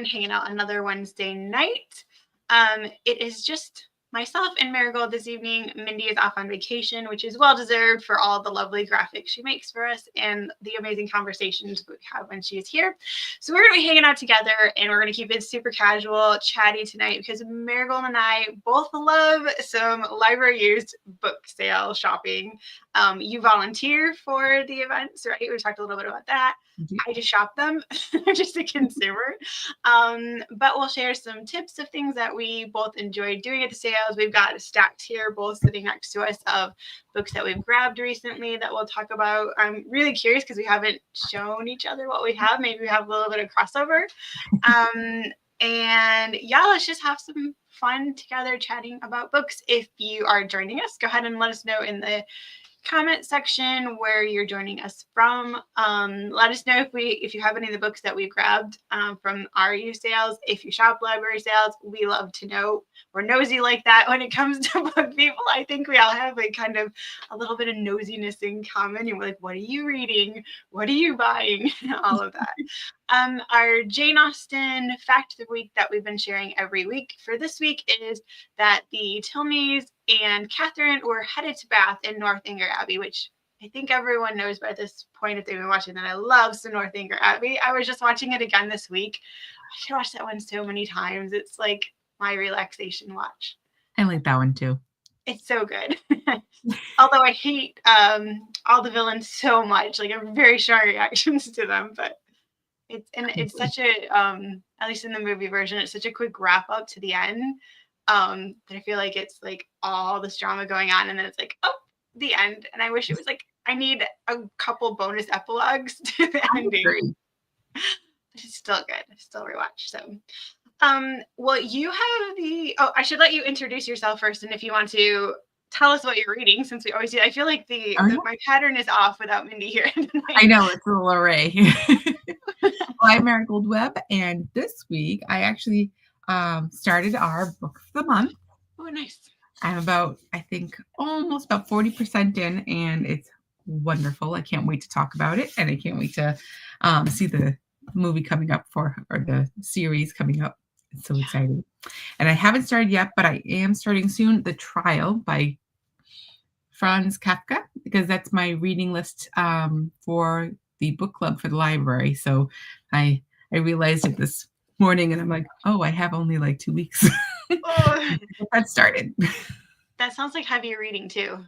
Hanging out another Wednesday night. It is just myself and Marigold this evening. Mindy is off on vacation, which is well deserved for all the lovely graphics she makes for us and the amazing conversations we have when she is here. So we're going to be hanging out together, and we're going to keep it super casual, chatty tonight because Marigold and I both love some library used book sale shopping. You volunteer for the events, right? We talked a little bit about that. I just shop them. I'm just a consumer. But we'll share some tips of things that we both enjoyed doing at the sales. We've got stacked here, both sitting next to us, of books that we've grabbed recently that we'll talk about. I'm really curious because we haven't shown each other what we have. Maybe we have a little bit of crossover. And yeah, let's just have some fun together chatting about books. If you are joining us, go ahead and let us know in the comment section where you're joining us from. Let us know if you have any of the books that we grabbed from our used sales. If you shop library sales, we love to know. We're nosy like that when it comes to book people. I think we all have like kind of a little bit of nosiness in common. And we're like, what are you reading? What are you buying? All of that. Our Jane Austen fact of the week that we've been sharing every week for this week is that the Tilneys and Catherine were headed to Bath in Northanger Abbey, which I think everyone knows by this point if they've been watching that I love some Northanger Abbey. I was just watching it again this week. I should watch that one so many times. It's like my relaxation watch. I like that one too. It's so good. Although I hate all the villains so much. Like I have very strong reactions to them, but it's such a at least in the movie version, it's such a quick wrap up to the end. That I feel like it's like all this drama going on, and then it's like, oh, the end. And I wish it was like I need a couple bonus epilogues to the ending. It's still good. Still rewatch. So well, you have I should let you introduce yourself first, and if you want to tell us what you're reading, since we always do. I feel like my pattern is off without Mindy here tonight. I know, it's a little array. Well, I'm Marigold Webb, and this week I actually started our book of the month. Oh, nice. I'm almost about 40% in, and it's wonderful. I can't wait to talk about it, and I can't wait to see the movie coming up or the series coming up. It's so exciting. And I haven't started yet, but I am starting soon. The Trial by Franz Kafka, because that's my reading list for the book club for the library. So I realized it this morning, and I'm like, oh, I have only like 2 weeks. That started. That sounds like heavy reading too.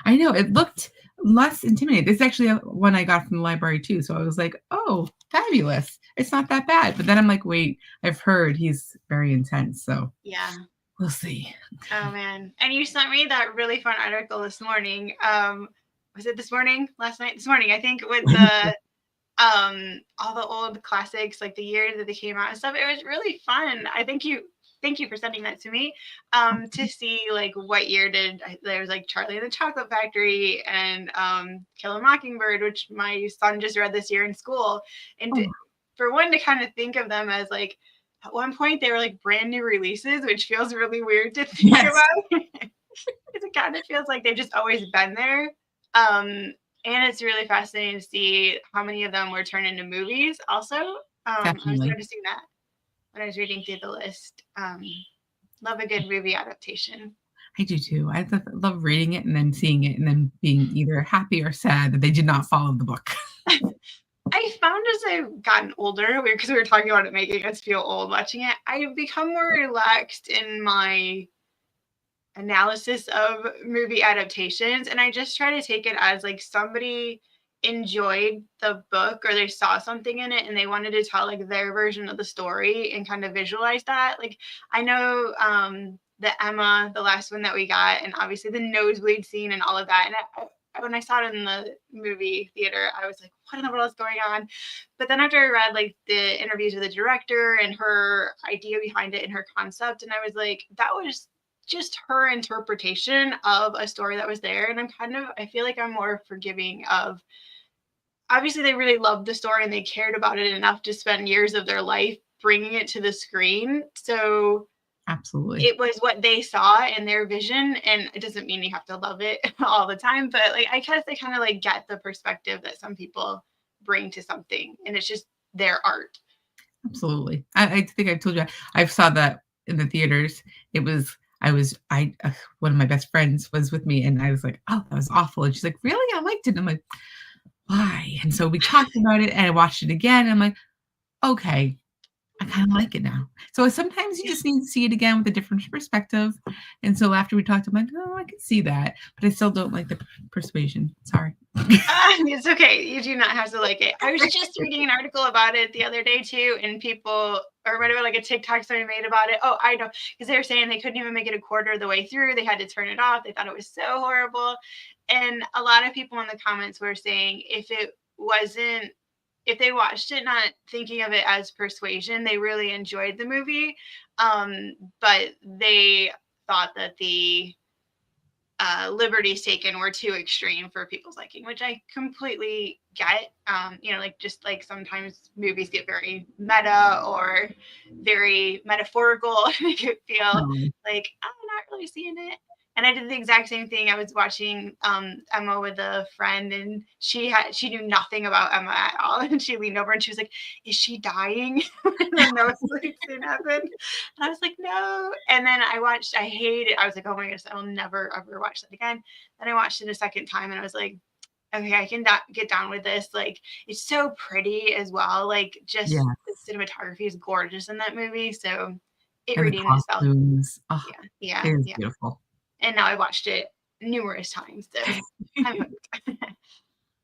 I know, it looked less intimidating. It's actually one I got from the library too. So I was like, oh, fabulous. It's not that bad. But then I'm like, wait, I've heard he's very intense. So yeah, we'll see. Oh man. And you sent me that really fun article this morning. Was it this morning? Last night? This morning, I think, with the all the old classics, like the year that they came out and stuff. It was really fun. Thank you for sending that to me. To see like what year there was like Charlie and the Chocolate Factory and Kill a Mockingbird, which my son just read this year in school. And for one to kind of think of them as like at one point they were like brand new releases, which feels really weird to think about. Because it kind of feels like they've just always been there. And it's really fascinating to see how many of them were turned into movies also. I was noticing that when I was reading through the list. Love a good movie adaptation. I do too. I love reading it and then seeing it and then being either happy or sad that they did not follow the book. I found as I've gotten older, because we were talking about it making us feel old watching it, I've become more relaxed in my analysis of movie adaptations, and I just try to take it as like somebody enjoyed the book or they saw something in it and they wanted to tell like their version of the story and kind of visualize that. Like I know the Emma, the last one that we got, and obviously the nosebleed scene and all of that, and when I saw it in the movie theater, I was like, what in the world is going on? But then after I read like the interviews with the director and her idea behind it and her concept, and I was like, that was just her interpretation of a story that was there. And I feel like I'm more forgiving of, obviously they really loved the story and they cared about it enough to spend years of their life bringing it to the screen. So absolutely, it was what they saw in their vision, and it doesn't mean you have to love it all the time, but like I guess they kind of like get the perspective that some people bring to something, and it's just their art. Absolutely. I think I told you I saw that in the theaters. It was one of my best friends was with me, and I was like, "Oh, that was awful." And she's like, "Really? I liked it." And I'm like, "Why?" And so we talked about it, and I watched it again. And I'm like, "Okay, I kind of like it now." So sometimes you Yeah. just need to see it again with a different perspective. And so after we talked, I'm like, "Oh, I can see that," but I still don't like the persuasion. Sorry. It's okay. You do not have to like it. I was just reading an article about it the other day too, and people or whatever, like a TikTok somebody made about it. Oh, I know, because they were saying they couldn't even make it a quarter of the way through. They had to turn it off. They thought it was so horrible. And a lot of people in the comments were saying if they watched it not thinking of it as persuasion, they really enjoyed the movie. But they thought that the liberties taken were too extreme for people's liking, which I completely get. Like just like sometimes movies get very meta or very metaphorical, make it feel Um, like I'm not really seeing it. And I did the exact same thing. I was watching Emma with a friend, and she knew nothing about Emma at all. And she leaned over and she was like, "Is she dying?" And then no sleep scene happened. And I was like, no. And then I hate it. I was like, oh my gosh, I'll never ever watch that again. Then I watched it a second time and I was like, okay, I can get down with this. Like, it's so pretty as well. Like, yeah, just the cinematography is gorgeous in that movie. So it and the redeemed itself. costumes. Oh, Yeah, yeah, it is yeah. beautiful. And now I watched it numerous times. So I'm hooked.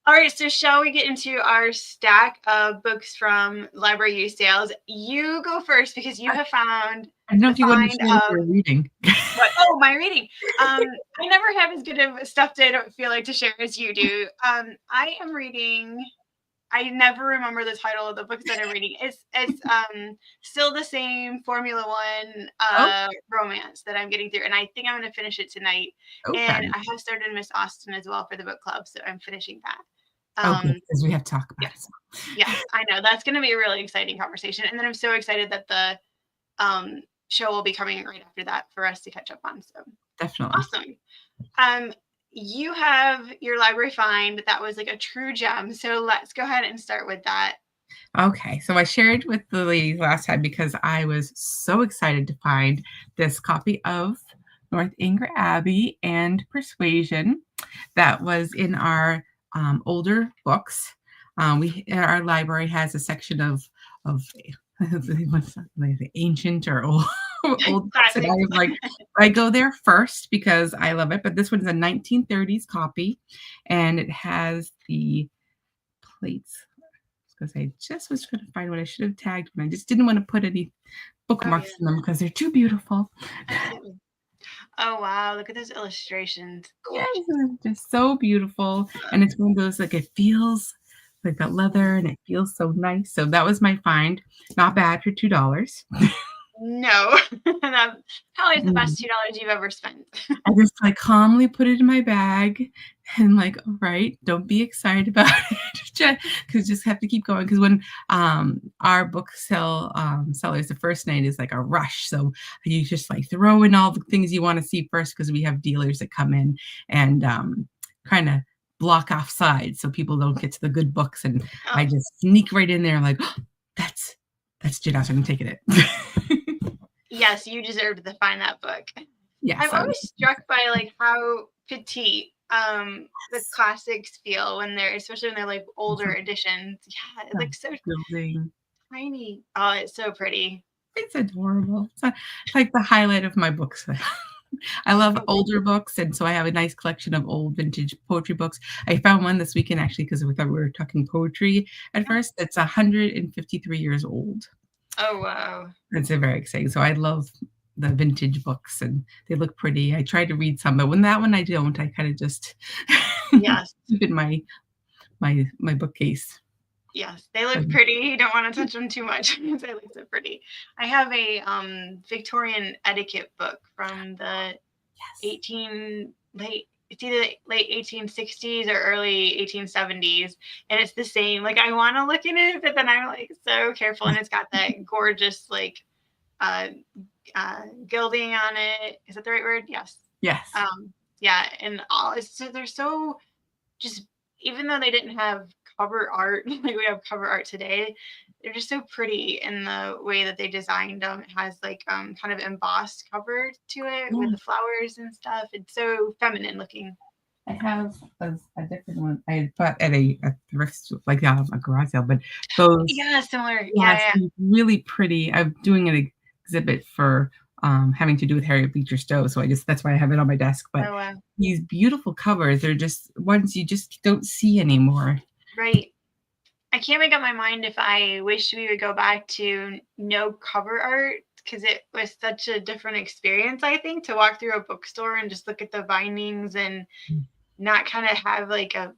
All right, so shall we get into our stack of books from library use sales? You go first because you have found I don't know the if you want to find share what of you're reading. what? Oh, my reading. I never have as good of stuff that I don't feel like to share as you do. I am reading. I never remember the title of the books that I'm reading. It's still the same Formula One Oh, romance that I'm getting through, and I think I'm going to finish it tonight. And okay. I have started Miss Austen as well for the book club, so I'm finishing that. Oh, good, Um, because we have to talk about yes, it. So. yes, I know that's going to be a really exciting conversation, and then I'm so excited that the show will be coming right after that for us to catch up on. So Definitely. awesome. Um, you have your library find that was like a true gem. So let's go ahead and start with that. Okay, so I shared with the ladies last time because I was so excited to find this copy of Northanger Abbey and Persuasion that was in our older books. Our library has a section of what's that, like the ancient or old books, and I Classics. was like, I go there first because I love it. But this one's a 1930s copy, and it has the plates because I just was trying to find what I should have tagged, and I just didn't want to put any Oh yeah, bookmarks in them because they're too beautiful. absolutely. Oh wow, look at those illustrations. Yes, Gorgeous. they're just so beautiful, and it's one of those like it feels like that leather, and it feels so nice. So that was my find. Not bad for $2. No, that probably is the best $2 you've ever spent. I just like calmly put it in my bag and like, all right, don't be excited about it. Because just have to keep going. Because when our book sellers, the first night is like a rush. So you just like throw in all the things you want to see first because we have dealers that come in and kind of block off sides so people don't get to the good books. And Oh, I just sneak right in there and like, oh, that's Jane Austen, I'm taking it. yes, you deserved to find that book. I'm Yes, I always struck by like how petite the classics feel when they're, especially when they're like older editions. Yeah, it looks so building. tiny. Oh, it's so pretty. It's adorable. It's like the highlight of my books. I love older books, and so I have a nice collection of old vintage poetry books. I found one this weekend actually because we thought we were talking poetry at first. It's 153 years old. Oh wow. It's very exciting. So I love the vintage books, and they look pretty. I tried to read some, but when that one I don't, I kind of just Yes. keep in my bookcase. Yes. They look pretty. You don't want to touch them too much. They look so pretty. I have a Victorian etiquette book from the Yes. 18 late it's either late 1860s or early 1870s, and it's the same. Like I want to look in it, but then I'm like so careful, and it's got that gorgeous like uh gilding on it. Is that the right word? Yes. Yes. Yeah, and all it's so they're so just, even though they didn't have cover art like we have cover art today, they're just so pretty in the way that they designed them. It has like kind of embossed cover to it with Yeah. the flowers and stuff. It's so feminine looking. I have a different one. I bought at a thrift store, like a garage sale, but those, Yeah, similar. yeah, Yeah, it's yeah. really pretty. I'm doing an exhibit for having to do with Harriet Beecher Stowe, so that's why I have it on my desk. But Oh wow. these beautiful covers, they're just ones you just don't see anymore. Right. I can't make up my mind if I wish we would go back to no cover art because it was such a different experience, I think, to walk through a bookstore and just look at the bindings and not kind of have like a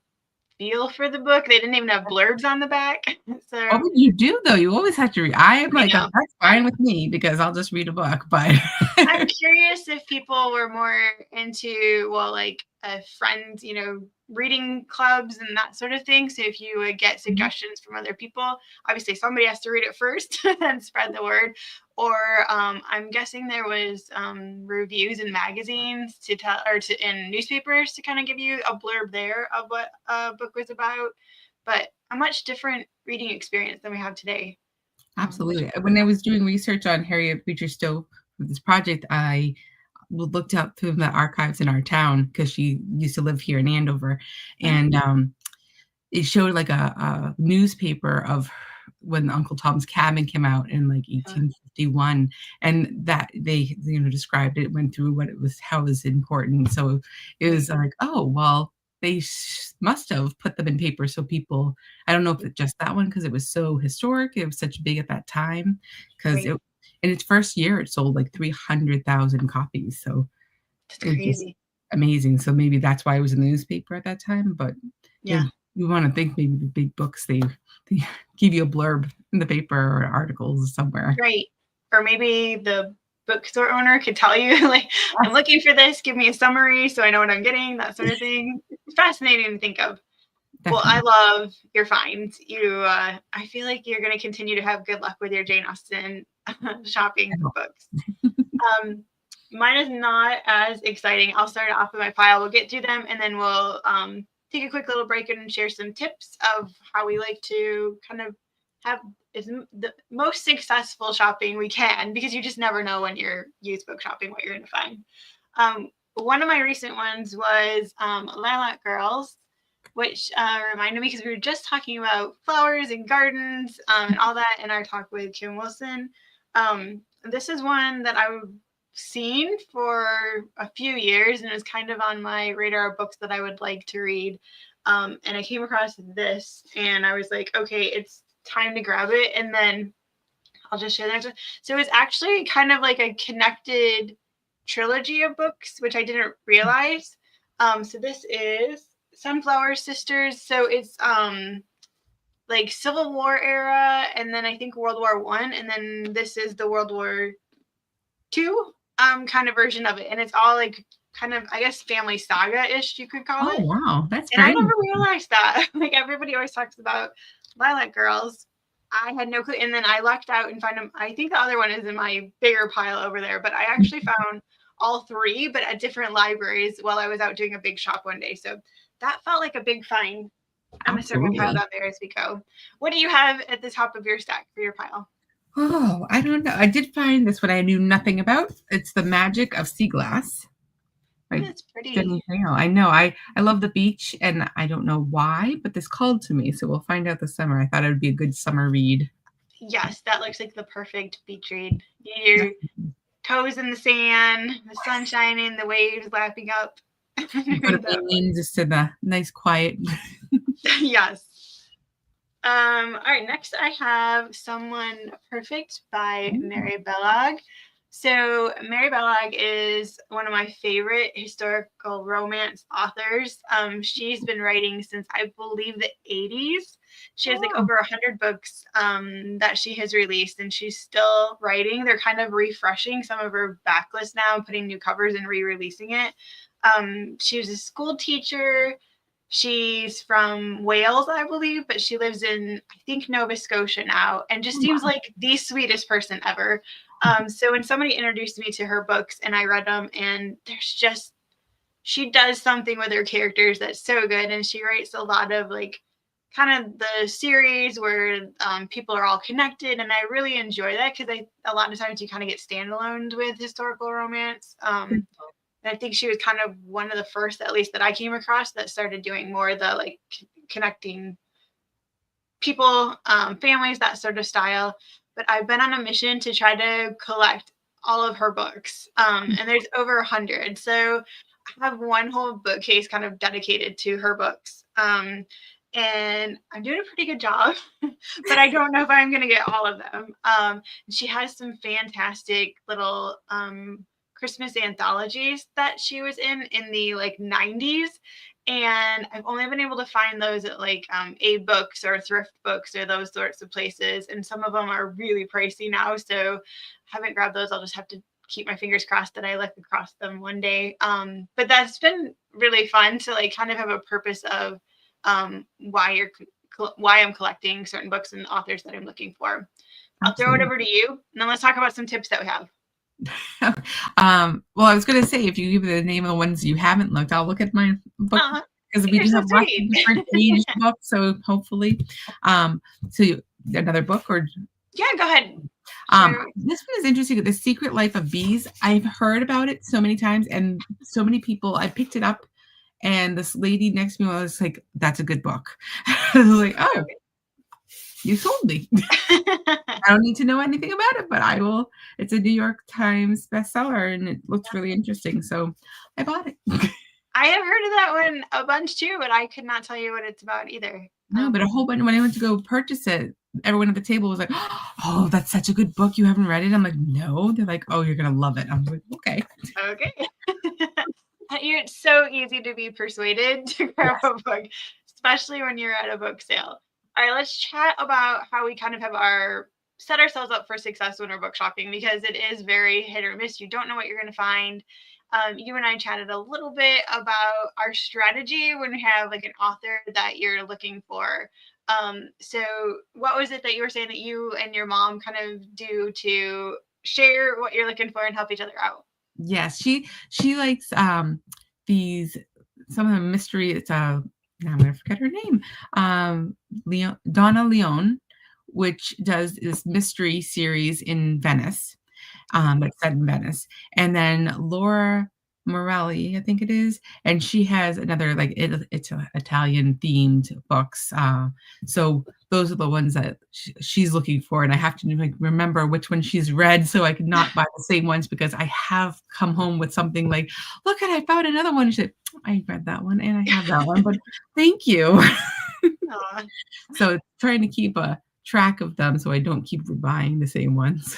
feel for the book. They didn't even have blurbs on the back. Oh, So you do though. You always have to read. I am I like, know. that's fine with me because I'll just read a book. But I'm curious if people were more into, well, like friends, reading clubs and that sort of thing. So if you would get suggestions from other people, obviously somebody has to read it first and spread the word. Or I'm guessing there was reviews in magazines to tell, or in newspapers to kind of give you a blurb there of what a book was about. But a much different reading experience than we have today. Which absolutely. When I was doing research on Harriet Beecher Stowe for this project, I looked up through the archives in our town because she used to live here in Andover, and it showed like a newspaper of when Uncle Tom's Cabin came out in like uh, 1851, and that they described it, went through what it was, how it was important. So it was right, like, oh well, they must have put them in paper so people. I don't know if it's just that one because it was so historic. It was such big at that time because right. it in its first year it sold like 300,000 copies. So That's it was just crazy. amazing. So maybe that's why it was in the newspaper at that time. But Yeah. you you want to think maybe the big books they give you a blurb in the paper or articles somewhere. Right. Or maybe the bookstore owner could tell you, like, I'm Yes, looking for this, give me a summary so I know what I'm getting, that sort of thing. It's fascinating to think of. Well, I definitely. love your finds. I feel like you're going to continue to have good luck with your Jane Austen shopping for books. Um, Mine is not as exciting. I'll start off with my pile. We'll get through them and then we'll take a quick little break and share some tips of how we like to kind of have is the most successful shopping we can because you just never know when you're used book shopping what you're going to find. One of my recent ones was Lilac Girls, which reminded me because we were just talking about flowers and gardens and all that in our talk with Kim Wilson. This is one that I've seen for a few years and it was kind of on my radar of books that I would like to read. And I came across this and I was like, okay, it's time to grab it. And then I'll just share the next one. So it's actually kind of like a connected trilogy of books, which I didn't realize. So this is Sunflower Sisters. So it's like Civil War era, and then I think World War One, and then this is the World War Two kind of version of it, and it's all like kind of I guess family saga ish you could call Oh it. wow, that's And I very never realized that. Like everybody always talks about Lilac Girls. I had no clue. And then I lucked out and found them. I think the other one is in my bigger pile over there, but I actually found all three, but at different libraries while I was out doing a big shop one day. So that felt like a big find. I'm gonna start my pile absolutely. down there as we go. What do you have at the top of your stack for your pile? Oh, I don't know. I did find this one I knew nothing about. It's The Magic of Sea Glass Oh, by that's pretty. Jenny Hale. I know. I love the beach, and I don't know why, but this called to me. So we'll find out this summer. I thought it would be a good summer read. Yes, that looks like the perfect beach read. Your toes in the sand, the sun shining, the waves lapping up. You put them That in just in a nice quiet. yes. All right, next I have Someone Perfect by Mary Bellog. So Mary Bellog is one of my favorite historical romance authors. She's been writing since I believe the 80s. She has like Oh, over 100 books that she has released, and she's still writing. They're kind of refreshing some of her backlist now, putting new covers and re-releasing it. She was a school teacher. She's from Wales, I believe, but she lives in, I think, Nova Scotia now and just seems wow. like the sweetest person ever. So when somebody introduced me to her books and I read them, and she does something with her characters that's so good. And she writes a lot of like kind of the series where people are all connected, and I really enjoy that because a lot of times you kind of get standalones with historical romance. And I think she was kind of one of the first, at least that I came across, that started doing more of the like connecting people, families, that sort of style. But I've been on a mission to try to collect all of her books, and there's over 100. So I have one whole bookcase kind of dedicated to her books. And I'm doing a pretty good job, but I don't know if I'm going to get all of them. She has some fantastic little Christmas anthologies that she was in the like 90s. And I've only been able to find those at like A Books or Thrift Books or those sorts of places. And some of them are really pricey now. So I haven't grabbed those. I'll just have to keep my fingers crossed that I look across them one day. But that's been really fun to like kind of have a purpose of why I'm collecting certain books and authors that I'm looking for. I'll throw it over to you, and then let's talk about some tips that we have. Well, I was going to say, if you give me the name of the ones you haven't looked, I'll look at my book, because we do have lots of different age books. So hopefully, so another book, or yeah, go ahead. Sure. This one is interesting. The Secret Life of Bees. I've heard about it so many times, and so many people. I picked it up, and this lady next to me was like, "That's a good book." I was like, "Oh, you sold me." I don't need to know anything about it, but I will. It's a New York Times bestseller, and it looks really interesting, so I bought it. I have heard of that one a bunch too, but I could not tell you what it's about either. No, but a whole bunch. When I went to go purchase it, everyone at the table was like, "Oh, that's such a good book. You haven't read it?" I'm like, "No." They're like, "Oh, you're gonna love it." I was like, "Okay." Okay. It's so easy to be persuaded to grab a book, especially when you're at a book sale. All right, let's chat about how we kind of have set ourselves up for success when we're book shopping, because it is very hit or miss. You don't know what you're going to find. You and I chatted a little bit about our strategy when we have like an author that you're looking for. So what was it that you were saying that you and your mom kind of do to share what you're looking for and help each other out? Yes, she likes these, some of the mystery. It's now I'm gonna forget her name. Donna Leon, which does this mystery series in Venice. That's set in Venice. And then Laura Morelli, I think it is, and she has another, like, it's Italian themed books. So those are the ones that she's looking for, and I have to like remember which one she's read, so I could not buy the same ones, because I have come home with something like, "Look, I found another one." She said, "I read that one and I have that one, but thank you." So trying to keep a track of them so I don't keep buying the same ones.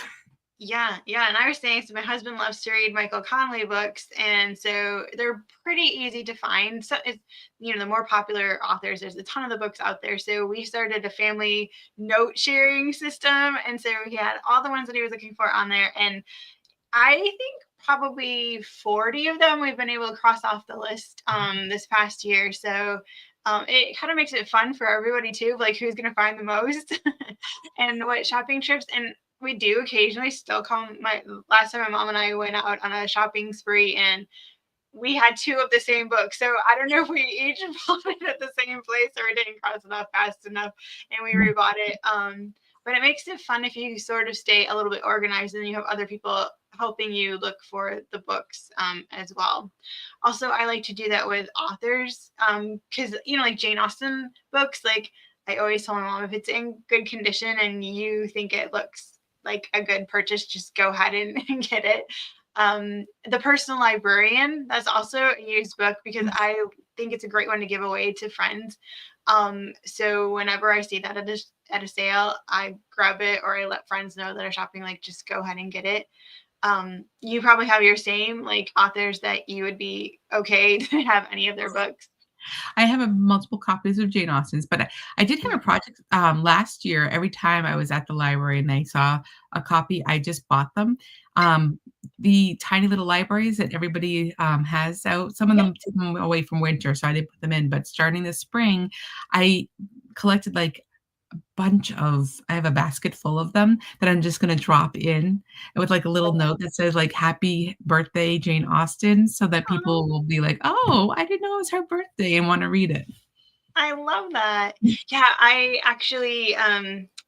Yeah. And I was saying, so my husband loves to read Michael Connelly books, and so they're pretty easy to find. So it's, the more popular authors, there's a ton of the books out there. So we started a family note sharing system, and so he had all the ones that he was looking for on there. And I think probably 40 of them we've been able to cross off the list this past year. So it kind of makes it fun for everybody too, like who's going to find the most and what shopping trips. And we do occasionally still come. Last time my mom and I went out on a shopping spree, and we had 2 of the same book. So I don't know if we each bought it at the same place or we didn't cross it off fast enough and we rebought it. But it makes it fun if you sort of stay a little bit organized and you have other people helping you look for the books as well. Also, I like to do that with authors because, like Jane Austen books, like I always tell my mom, if it's in good condition and you think it looks like a good purchase, just go ahead and get it. The Personal Librarian, that's also a used book because I think it's a great one to give away to friends. So whenever I see that at a sale, I grab it, or I let friends know that are shopping, like, just go ahead and get it. You probably have your same like authors that you would be okay to have any of their books. I have multiple copies of Jane Austen's, but I did have a project last year. Every time I was at the library and I saw a copy, I just bought them. The tiny little libraries that everybody has out, some of them took them away from winter, so I didn't put them in. But starting this spring, I collected like I have a basket full of them that I'm just going to drop in with like a little note that says like "Happy Birthday, Jane Austen," so that people will be like, "Oh, I didn't know it was her birthday," and want to read it. I love that. Yeah, I actually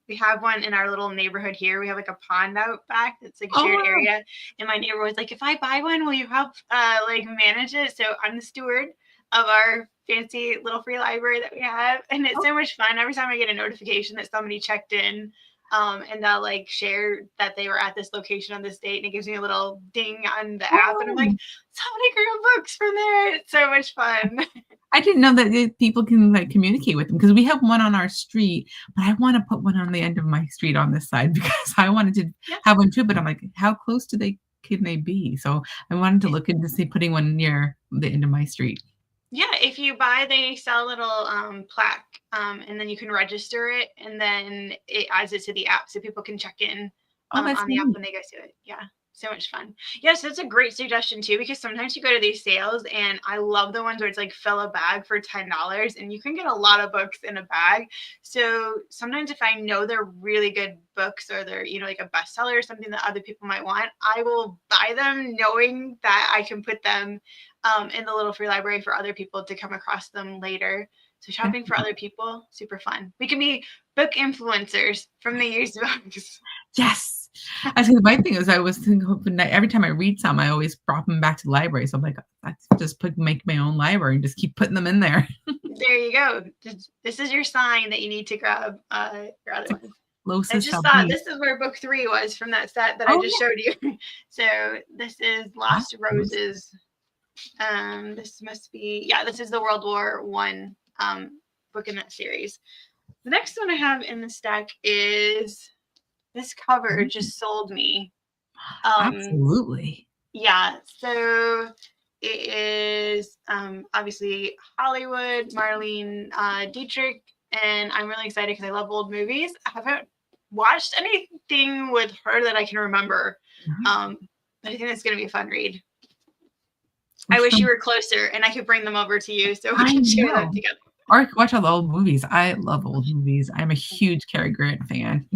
we have one in our little neighborhood here. We have like a pond out back that's like a Oh, shared wow. area. And my neighbor was like, if I buy one, will you help like manage it? So I'm the steward of our fancy little free library that we have. And it's Oh, so much fun. Every time I get a notification that somebody checked in, and they'll like share that they were at this location on this date, and it gives me a little ding on the app, and I'm like, oh. somebody grab books from there. It's so much fun. I didn't know that people can like communicate with them because we have one on our street, but I want to put one on the end of my street on this side because I wanted to Yeah. have one too. But I'm like, how close can they be? So I wanted to look into see putting one near the end of my street. Yeah, if you buy, they sell a little plaque, and then you can register it, and then it adds it to the app so people can check in Oh, that's on the app neat. when they go to it. Yeah, so much fun. Yes, that's a great suggestion too, because sometimes you go to these sales, and I love the ones where it's like fill a bag for $10, and you can get a lot of books in a bag. So sometimes if I know they're really good books, or they're like a bestseller or something that other people might want, I will buy them knowing that I can put them in the little free library for other people to come across them later. So shopping for other people, super fun. We can be book influencers from the used books. Yes. I think my thing is I was hoping that every time I read some, I always drop them back to the library. So I'm like, let's just make my own library and just keep putting them in there. There you go. This is your sign that you need to grab your other one. I Closest just I'll thought be. this is where book 3 was from that set that I Oh, just showed you. So this is yeah. Lost Roses. This must be, this is the World War One book in that series. The next one I have in the stack is, this cover just sold me. Absolutely. Yeah, so it is obviously Hollywood, Marlene Dietrich, and I'm really excited because I love old movies. I haven't watched anything with her that I can remember, but I think that's going to be a fun read. I wish you were closer and I could bring them over to you so we I can share them know. together. Or I could watch all the old movies. I love old movies. I'm a huge Cary Grant fan.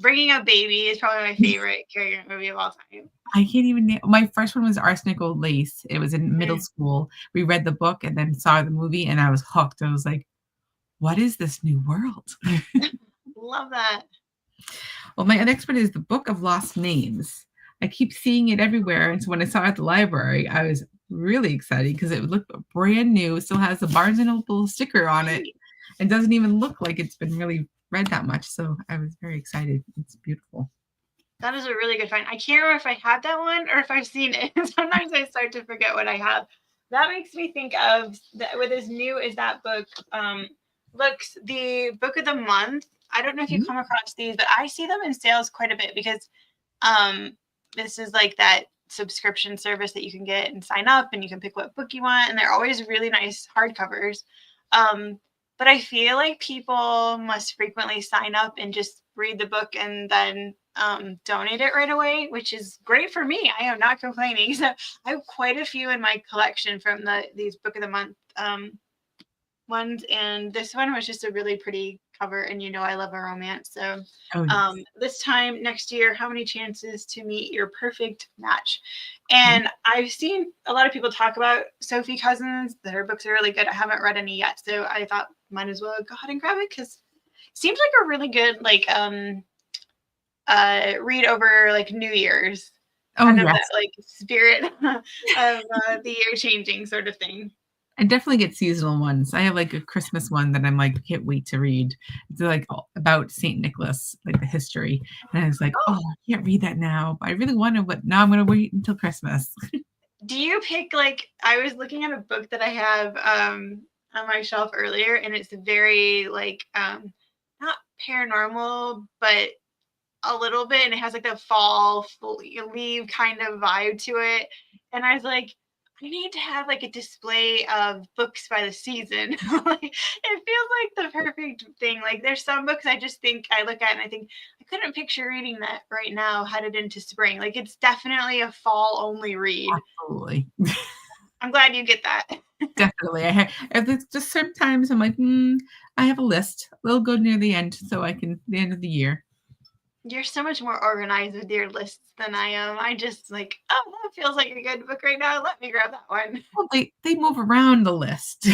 Bringing Up Baby is probably my favorite Cary Grant movie of all time. I can't even name my first one was Arsenic Old Lace. It was in middle school. We read the book and then saw the movie, and I was hooked. I was like, what is this new world? Love that. Well, my next one is the Book of Lost Names. I keep seeing it everywhere. And so when I saw it at the library, I was really excited because it looked brand new. It still has the Barnes & Noble sticker on it. It doesn't even look like it's been really read that much. So I was very excited. It's beautiful. That is a really good find. I can't remember if I had that one or if I've seen it. Sometimes I start to forget what I have. That makes me think of what is new is that book. Looks the book of the month. I don't know if you come across these, but I see them in sales quite a bit because this is like that subscription service that you can get and sign up, and you can pick what book you want, and they're always really nice hardcovers. But I feel like people must frequently sign up and just read the book and then donate it right away, which is great for me. I am not complaining. So I have quite a few in my collection from these book of the month ones, and this one was just a really pretty cover, and I love a romance. So this time next year, How Many Chances to Meet Your Perfect Match? And I've seen a lot of people talk about Sophie Cousins, that her books are really good. I haven't read any yet, so I thought might as well go ahead and grab it because it seems like a really good read over like New Year's. Kind of that like spirit of the year changing sort of thing. I definitely get seasonal ones. I have like a Christmas one that I'm like, can't wait to read. It's like about St. Nicholas, like the history. And I was like, oh, I can't read that now. But I really want to, but now I'm going to wait until Christmas. Do you pick I was looking at a book that I have on my shelf earlier, and it's very not paranormal, but a little bit, and it has like the fall leave kind of vibe to it. And I was like, I need to have like a display of books by the season. It feels like the perfect thing. Like there's some books I just think I look at and I think I couldn't picture reading that right now headed into spring. Like it's definitely a fall only read. Absolutely. I'm glad you get that. Definitely. It's just sometimes I'm like, I have a list. We'll go near the end so I can the end of the year. You're so much more organized with your lists than I am. I just like, oh, that feels like a good book right now. Let me grab that one. Well, they move around the list.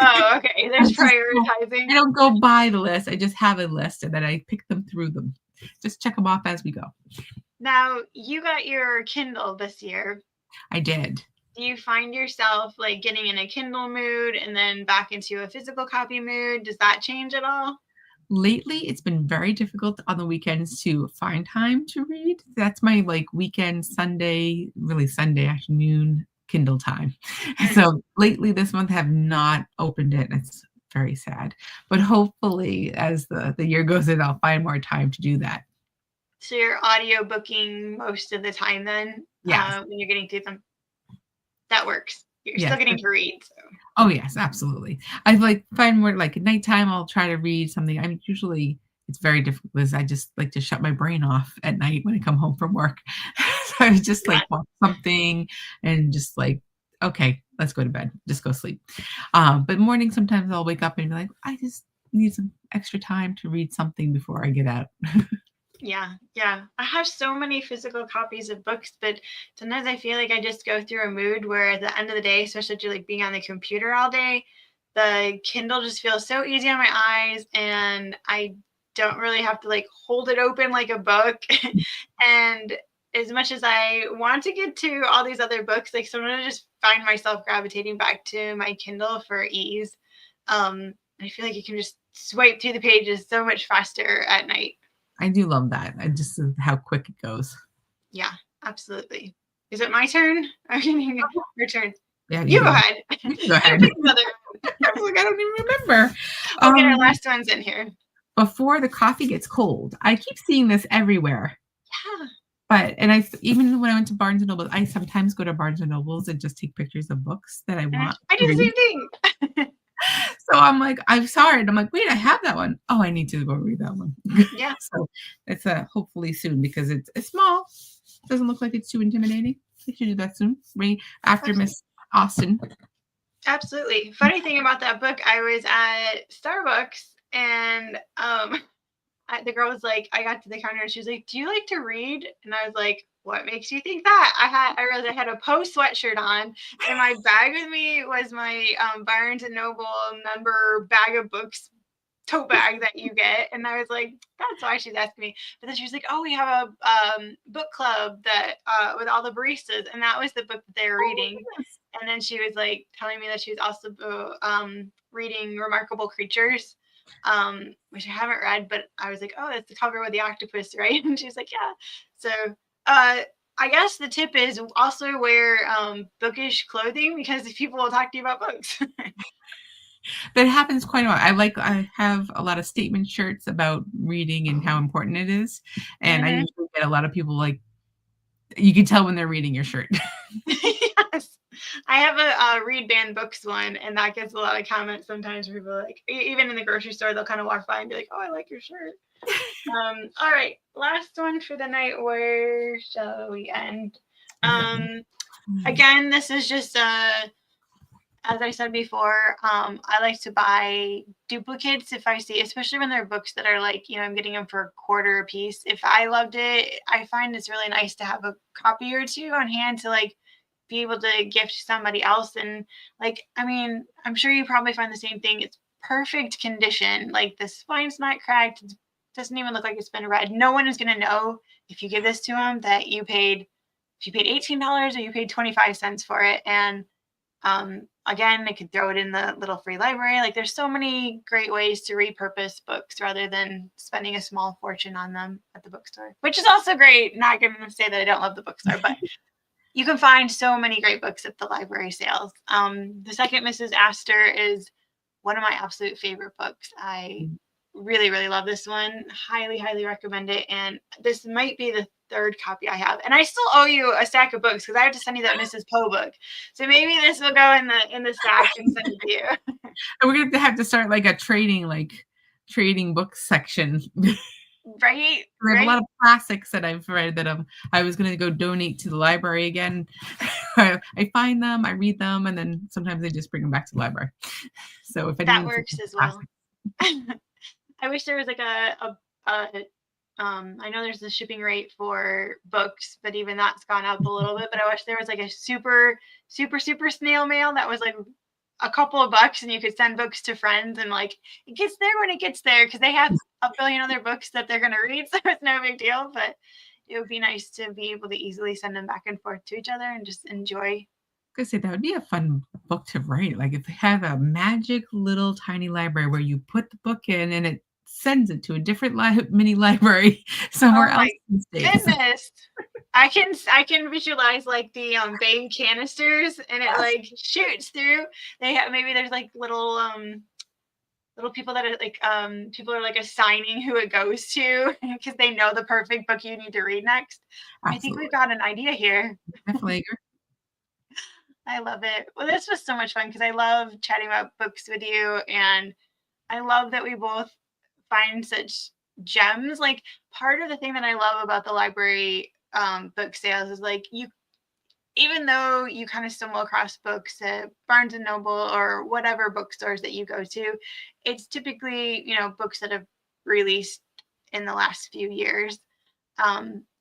Oh, okay. There's I prioritizing. don't go by the list. I just have a list and then I pick them through them. Just check them off as we go. Now, you got your Kindle this year. I did. Do you find yourself like getting in a Kindle mood and then back into a physical copy mood? Does that change at all? Lately, it's been very difficult on the weekends to find time to read. That's my like weekend, Sunday, really Sunday afternoon Kindle time. So lately this month I have not opened it. It's very sad. But hopefully as the year goes in, I'll find more time to do that. So you're audio booking most of the time then, Yes. when you're getting through them. That works. You're still Yes. getting to read. So. Oh yes, absolutely. I like find more like at nighttime I'll try to read something. I'm usually it's very difficult because I just like to shut my brain off at night when I come home from work. So I just like watch something and just like, okay, let's go to bed. Just go sleep. But morning sometimes I'll wake up and be like, I just need some extra time to read something before I get out. Yeah. I have so many physical copies of books, but sometimes I feel like I just go through a mood where at the end of the day, especially after like being on the computer all day, the Kindle just feels so easy on my eyes and I don't really have to like hold it open like a book. And as much as I want to get to all these other books, like sometimes I just find myself gravitating back to my Kindle for ease. I feel like you can just swipe through the pages so much faster at night. I do love that. I just how quick it goes. Yeah, absolutely. Is it my turn? Your turn. Yeah, You go ahead. You can go You ahead. pick another. I was like, I don't even remember. We'll get our last ones in here. Before the coffee gets cold. I keep seeing this everywhere. Yeah. But I even when I went to Barnes and Noble, I sometimes go to Barnes and Nobles and just take pictures of books that I want. I do the same thing. So I'm like, I saw it. And I'm like, wait, I have that one. Oh, I need to go read that one. Yeah. So it's hopefully soon because it's small. It doesn't look like it's too intimidating. We should do that soon. Right after Miss Austen. Absolutely. Funny thing about that book, I was at Starbucks and the girl was like, I got to the counter and she was like, do you like to read? And I was like, what makes you think that? I realized I had a Poe sweatshirt on and my bag with me was my Barnes and Noble member bag of books tote bag that you get. And I was like, that's why she's asking me. But then she was like, oh, we have a book club that with all the baristas. And that was the book that they were reading. And then she was like telling me that she was also reading Remarkable Creatures, which I haven't read, but I was like, oh, that's the cover with the octopus, right? And she was like, yeah. So I guess the tip is also wear bookish clothing because people will talk to you about books. That happens quite a lot. I have a lot of statement shirts about reading and how important it is. And I usually get a lot of people like, you can tell when they're reading your shirt. Yes. I have a read banned books one, and that gets a lot of comments sometimes. People are like, even in the grocery store, they'll kind of walk by and be like, oh, I like your shirt. All right. Last one for the night. Where shall we end? Again, this is just as I said before, I like to buy duplicates if I see, especially when they're books that are like, I'm getting them for a quarter a piece. If I loved it, I find it's really nice to have a copy or two on hand to like be able to gift somebody else. And like, I mean, I'm sure you probably find the same thing. It's perfect condition. Like the spine's not cracked. It doesn't even look like it's been read. No one is going to know if you give this to them that if you paid $18 or you paid 25 cents for it. And again, I could throw it in the little free library. Like there's so many great ways to repurpose books rather than spending a small fortune on them at the bookstore, which is also great. Not going to say that I don't love the bookstore, but you can find so many great books at the library sales. The Second Mrs. Astor is one of my absolute favorite books. I really, really love this one. Highly, highly recommend it. And this might be the third copy I have. And I still owe you a stack of books because I have to send you that Mrs. Poe book. So maybe this will go in the stack and send it to you. And we're gonna have to start like a trading book section. Right. I have a lot of classics that I've read that I was gonna go donate to the library again. I find them, I read them, and then sometimes I just bring them back to the library. So if that works as well. I wish there was like I know there's the shipping rate for books, but even that's gone up a little bit. But I wish there was like a super, super, super snail mail that was like a couple of bucks and you could send books to friends, and like it gets there when it gets there because they have a billion other books that they're going to read, so it's no big deal. But it would be nice to be able to easily send them back and forth to each other and just enjoy. Gonna say that would be a fun book to write. Like if they have a magic little tiny library where you put the book in and it sends it to a different mini library somewhere Oh my else in space. goodness. I can visualize like the Bane canisters, and it like shoots through. They have, maybe there's like little people that are like people are like assigning who it goes to because they know the perfect book you need to read next. I think Absolutely. we've got an idea here. Definitely agree. I love it. Well, this was so much fun because I love chatting about books with you, and I love that we both find such gems. Like, part of the thing that I love about the library book sales is like, you, even though you kind of stumble across books at Barnes and Noble or whatever bookstores that you go to, it's typically, books that have released in the last few years.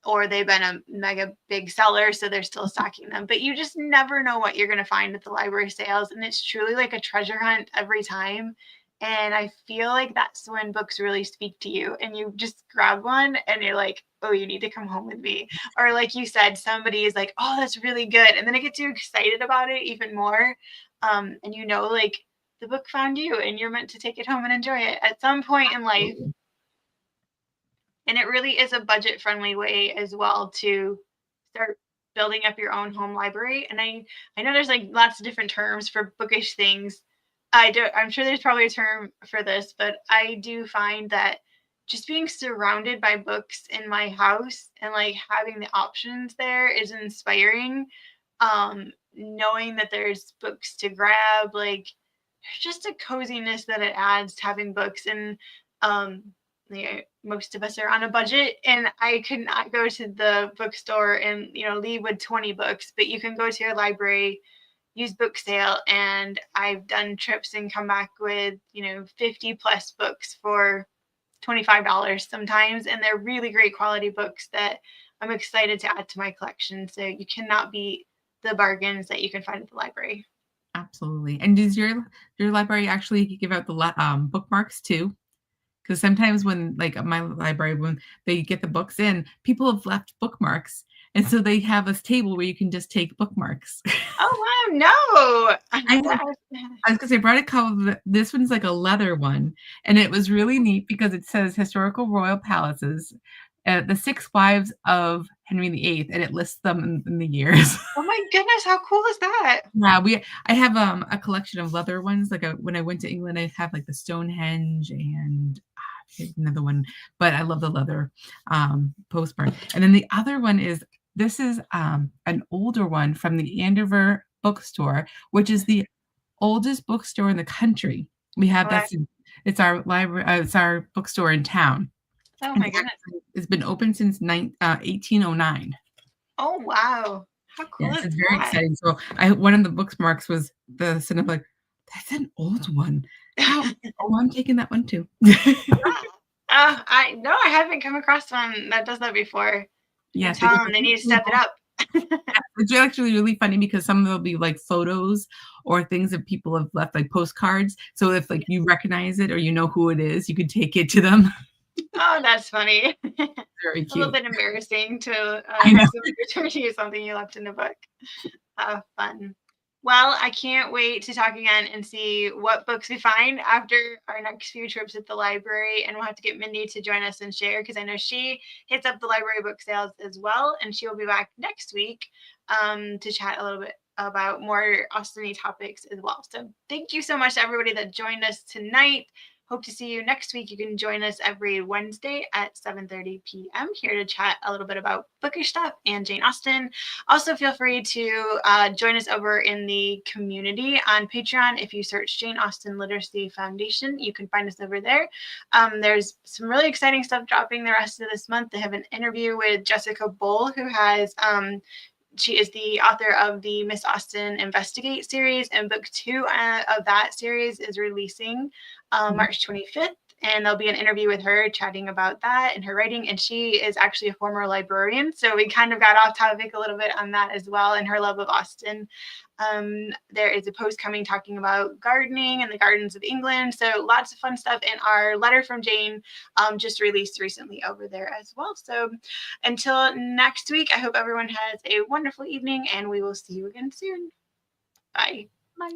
Or they've been a mega big seller, so they're still stocking them. But you just never know what you're going to find at the library sales, and it's truly like a treasure hunt every time. And I feel like that's when books really speak to you, and you just grab one and you're like, oh, you need to come home with me. Or like you said, somebody is like, oh, that's really good, and then it gets you excited about it even more. And like the book found you, and you're meant to take it home and enjoy it at some point in life. And it really is a budget friendly way as well to start building up your own home library. And I know there's like lots of different terms for bookish things. I'm sure there's probably a term for this, but I do find that just being surrounded by books in my house and like having the options there is inspiring. Knowing that there's books to grab, like there's just a coziness that it adds to having books. And most of us are on a budget, and I could not go to the bookstore and leave with 20 books, but you can go to your library, use book sale, and I've done trips and come back with 50 plus books for $25 sometimes, and they're really great quality books that I'm excited to add to my collection. So you cannot beat the bargains that you can find at the library. Absolutely. And does your library actually give out the bookmarks too? Because sometimes when, like, my library, when they get the books in, people have left bookmarks, and so they have this table where you can just take bookmarks. Oh wow, no. I was gonna say, I brought a couple. This one's like a leather one, and it was really neat because it says historical royal palaces, the 6 wives of Henry VIII, and it lists them in the years. Oh my goodness, how cool is that? Yeah, I have a collection of leather ones. Like when I went to England, I have like the Stonehenge and another one, but I love the leather postcard. And then the other one is an older one from the Andover bookstore, which is the oldest bookstore in the country. We have it's our library, it's our bookstore in town. Oh my goodness. It's been open since 1809. Oh wow. How cool Yes, is it's very that? exciting. So one of the bookmarks was the cinema, like, that's an old one. Oh, I'm taking that one too. I haven't come across one that does that before. Yes, Tell them they need to step it up. It's actually really funny because some of them will be like photos or things that people have left, like postcards. So if like you recognize it or you know who it is, you could take it to them. Oh, that's funny. Very A little cute. bit embarrassing to have somebody return to you something you left in a book. Fun. Well, I can't wait to talk again and see what books we find after our next few trips at the library. And we'll have to get Mindy to join us and share, because I know she hits up the library book sales as well. And she will be back next week to chat a little bit about more Austen-y topics as well. So thank you so much to everybody that joined us tonight. Hope to see you next week. You can join us every Wednesday at 7:30 p.m. here to chat a little bit about bookish stuff and Jane Austen. Also, feel free to join us over in the community on Patreon. If you search Jane Austen Literacy Foundation, you can find us over there. There's some really exciting stuff dropping the rest of this month. They have an interview with Jessica Bull, who has she is the author of the Miss Austen Investigate series, and book 2 of that series is releasing March 25th. and there'll be an interview with her chatting about that and her writing. And she is actually a former librarian, so we kind of got off topic a little bit on that as well, and her love of Austen. There is a post coming talking about gardening and the gardens of England, so lots of fun stuff. And our letter from Jane just released recently over there as well. So until next week, I hope everyone has a wonderful evening, and we will see you again soon. Bye. Bye.